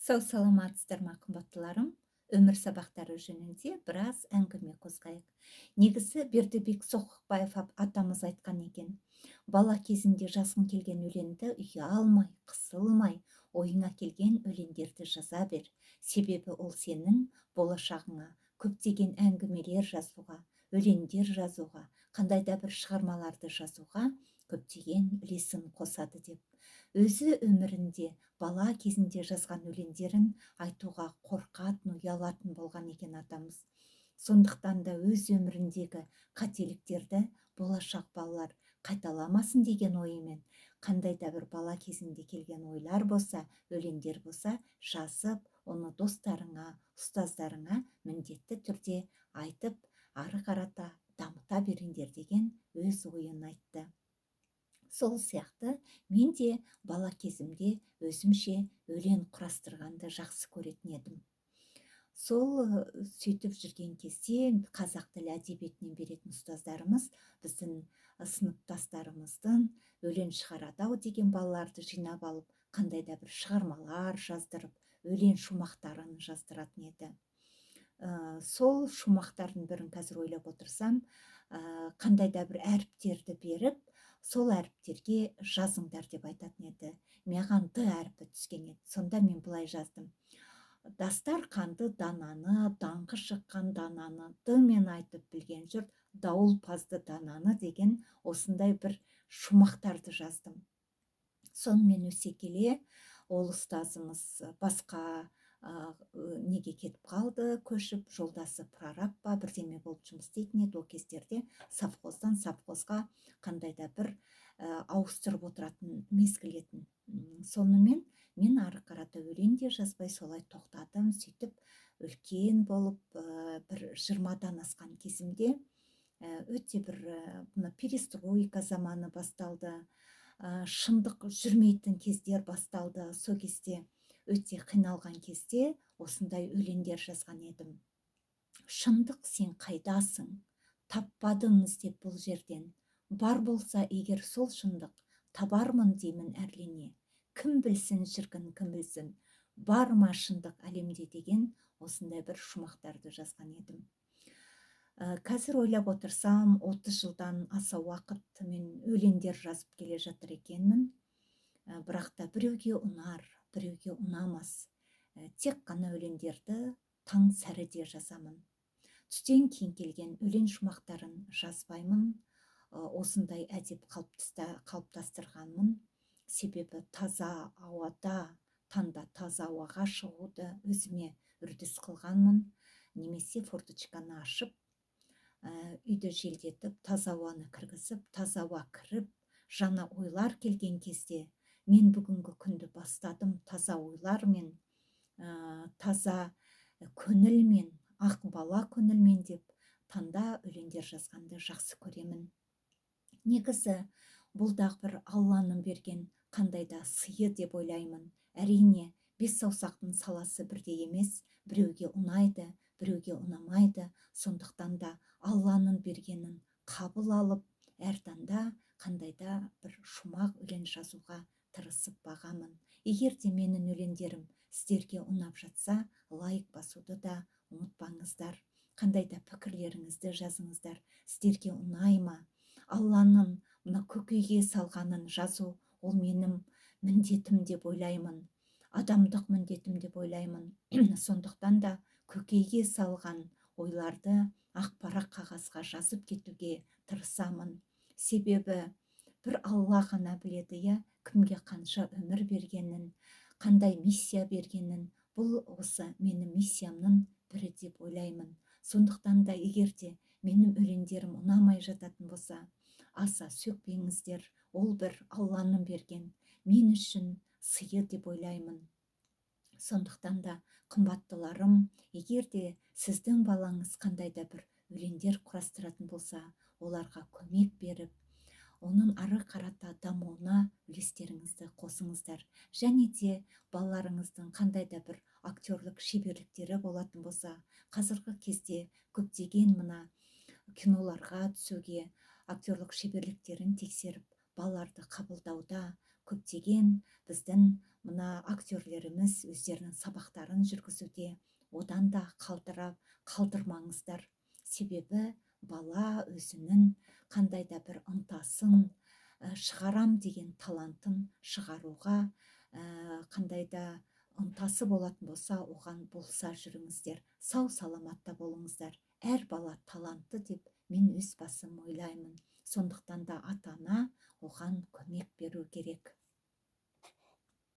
Сау саламатсыздар ма қымбаттыларым? Өмір сабақтары жөнінде біраз әңгіме қозғайық. Негізі Бердібек Соқпаев атамыз айтқан екен. Бала кезінде жазғың келген өлеңді ұялмай, қысылмай, ойыңа келген өлеңдерді жаза бер. Себебі ол сенің болашағыңа көптеген әңгімелер жазуға, өлеңдер жазуға, қандай да бір шығармаларды жазуға көптеген үлесін қосады деп. Өзі өмірінде бала кезінде жазған өлеңдерін айтуға қорқатын, ұялатын болған екен атамыз. Сондықтан да өз өміріндегі қателіктерді болашақ балалар қайталамасын деген ойымен қандай да бір бала кезінде келген ойлар болса, өлеңдер болса, жазып, оны достарыңа, ұстаздарыңа міндетті түрде айтып, ары қарата дамыта беріңдер деген өз ойын айтты. Сол сияқты мен де бала кезімде өзімше өлең құрастырғанды жақсы көретін едім. Сол сөйтіп жүрген кезде қазақ тілі әдебиетінен беретін ұстаздарымыз біздің сыныптастарымыздың өлең шығарады ау деген балаларды жинап алып, қандай да бір шығармалар жаздырып, өлең шумақтарын жаздыратын еді. Сол шумақтардың бірін қазір ойлап отырсам, қандай да бір әріптерді беріп, сол әріптерге жазыңдар деп айтатын еді. Маған д әріпі түскен еді. Сонда мен былай жаздым: дастарқанды дананы, даңқы шыққан дананы, д мен айтып білген жұрт, дауылпазды дананы деген осындай бір шумақтарды жаздым. Сонымен өсе келе, ол ұстазымыз басқа неге кетіп қалды, көшіп, жолдасы прораб па бірдеме болып жұмыс істейтін еді. Ол кездерде совхоздан совхозға қандай да бір ауыстырып отыратын мезгіл еді. Сонымен мен ары қарата өлең де жазбай солай тоқтадым. Сөйтіп үлкен болып, бір 20-дан асқан кезімде өте бір перестройка заманы басталды. Шындық жүрмейтін кездер басталды. Сол кезде өте қиналған кезде осындай өлеңдер жазған едім. Шындық сен қайдасың? Таппадым іздеп бұл жерден. Бар болса егер сол шындық, табармын деймін әрлене. Кім білсін шіркін, кім білсін, бар ма шындық әлемде деген осындай бір шумақтарды жазған едім. Қазір ойлап отырсам, 30 жылдан аса уақыт мен өлеңдер жазып келе жатыр екенмін. Бірақ та біреуге ұнар, біреуге ұнамас. Тек қана өлеңдерді таң сәріде жазамын. Түстен кейін келген өлең шумақтарын жазбаймын. Осындай әдеп қалыптастырғанмын. Себебі таза ауада, таңда таза ауаға шығуды өзіме үрдіс қылғанмын. Немесе форточканы ашып, үйді желдетіп, таза ауаны кіргізіп, таза ауа кіріп, жаңа ойлар келген кезде мен бүгінгі күнді бастадым таза ойлармен, таза көңілмен, ақ бала көңілмен деп таңда өлеңдер жазғанды жақсы көремін. Негізі бұл да бір Алланың берген қандай да сыйы деп ойлаймын. Әрине, бес саусақтың саласы бірдей емес, біреуге ұнайды, біреуге ұнамайды. Сондықтан да Алланың бергенін қабыл алып, әр таңда қандай да бір шумақ өлең жазуға тырысып бағамын. Егер де менің өлеңдерім сіздерге ұнап жатса, лайк басуды да ұмытпаңыздар. Қандай да пікірлеріңізді жазыңыздар. Сіздерге ұнай ма? Алланың мына көкейге салғанын жазу, ол менің міндетім деп ойлаймын. Адамдық міндетім деп ойлаймын. Сондықтан да көкейге салған ойларды ақ парақ қағазға жазып кетуге тырысамын. Себебі бір Алла ғана біледі, кімге қанша өмір бергенін, қандай миссия бергенін. Бұл осы менің миссиямның бірі деп ойлаймын. Сондықтан да егер де менің өлеңдерім ұнамай жататын болса, аса сөкпеңіздер. Ол бір Алланың берген мен үшін сыйы деп ойлаймын. Сондықтан да қымбаттыларым, егер де сіздің балаңыз қандай да бір өлеңдер құрастыратын болса, оларға көмек беріп, оның ары қарата дамуына үлестеріңізді қосыңыздар. Және де балаларыңыздың қандай да бір актерлік шеберліктері болатын болса, қазіргі кезде көптеген мына киноларға түсуге актерлік шеберліктерін тексеріп, балаларды қабылдауда көптеген біздің мына актерлерimiz өздерінің сабақтарын жүргізуде одан да қалдырмаңыздар. Себебі бала өзінің қандай да бір ынтасын, шығарам деген талантын шығаруға қандай да ынтасы болатын болса, оған болса жүріңіздер. Сау саламатта болыңыздар. Әр бала талантты деп мен өз басым ойлаймын. Сондықтан да ата-ана оған көмек беру керек.